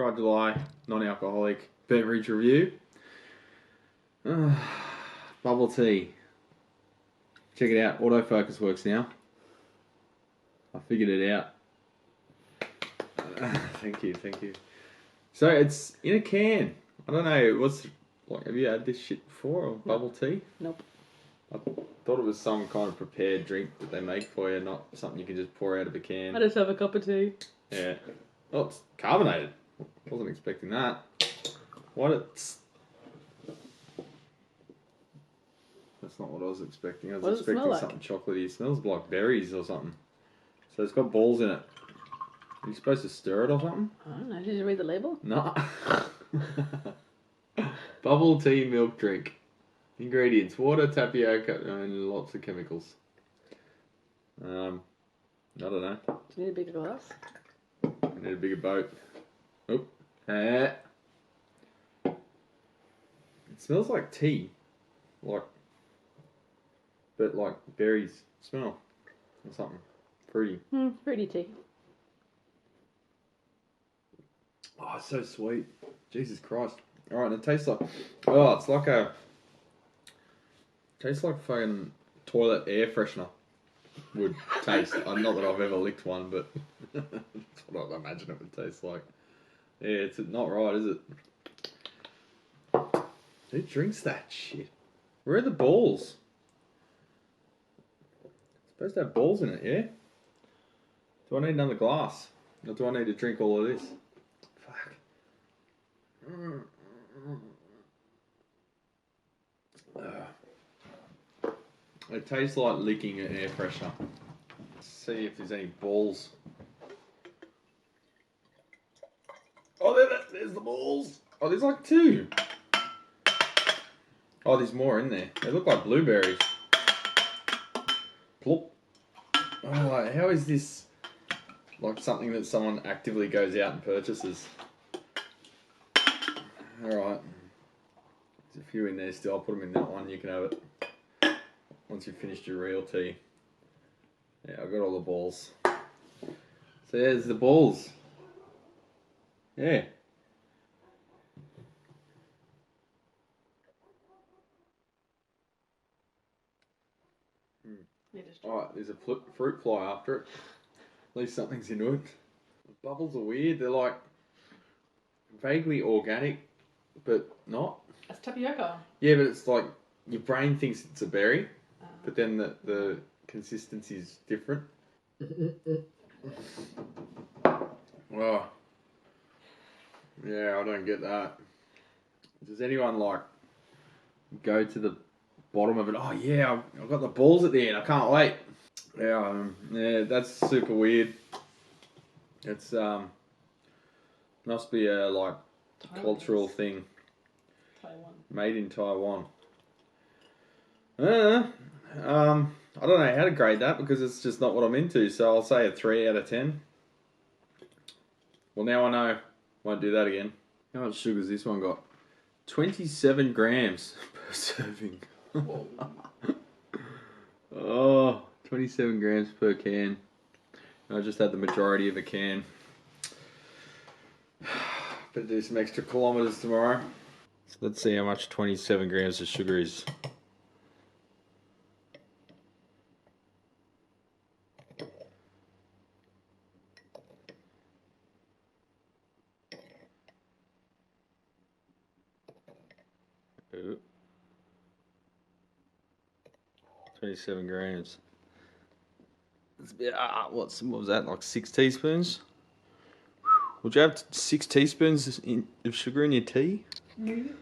Dry July, non-alcoholic beverage review. Bubble tea. Check it out, autofocus works now. I figured it out. Thank you. So it's in a can. I don't know, what's like, have you had this shit before, or bubble tea? Nope. I thought it was some kind of prepared drink that they make for you, not something you can just pour out of a can. I just have a cup of tea. Yeah. Oh, it's carbonated. Wasn't expecting that. What it's... That's not what I was expecting. I was expecting something chocolatey. It smells like berries or something. So it's got balls in it. Are you supposed to stir it or something? I don't know. Did you read the label? No. Bubble tea milk drink. Ingredients: water, tapioca, and lots of chemicals. I don't know. Do you need a bigger glass? I need a bigger boat. Oh. It smells like tea. But like berries smell. Or something. Fruity. Fruity tea. Oh, it's so sweet. Jesus Christ. Alright, it tastes like... Oh, it's like a... Tastes like fucking toilet air freshener would taste. Not that I've ever licked one, but that's what I imagine it would taste like. Yeah, it's not right, is it? Who drinks that shit? Where are the balls? It's supposed to have balls in it, yeah? Do I need another glass? Or do I need to drink all of this? Fuck. It tastes like licking an air freshener. Let's see if there's any balls. Oh, there's the balls. Oh, there's like two. Oh, there's more in there. They look like blueberries. Plop. Oh, how is this like something that someone actively goes out and purchases? Alright. There's a few in there still. I'll put them in that one. You can have it. Once you've finished your real tea. Yeah, I've got all the balls. So there's the balls. Yeah. Alright, there's a fruit fly after it. At least something's into it. The bubbles are weird. They're like vaguely organic, but not. That's tapioca. Yeah, but it's like your brain thinks it's a berry. But then the consistency is different. Oh. Yeah, I don't get that. Does anyone like go to the bottom of it? Oh yeah, I've got the balls at the end. I can't wait. Yeah, yeah, that's super weird. It's must be a like cultural thing. Taiwan. Made in Taiwan. I don't know how to grade that because it's just not what I'm into, so I'll say a 3 out of 10. Well, now I know. Won't do that again. How much sugar's this one got? 27 grams per serving. Oh, 27 grams per can. I just had the majority of a can. Better do some extra kilometers tomorrow. So let's see how much 27 grams of sugar is. Ooh. 27 grams. It's about, what was that, like 6 teaspoons? Would you have 6 teaspoons of sugar in your tea? Maybe.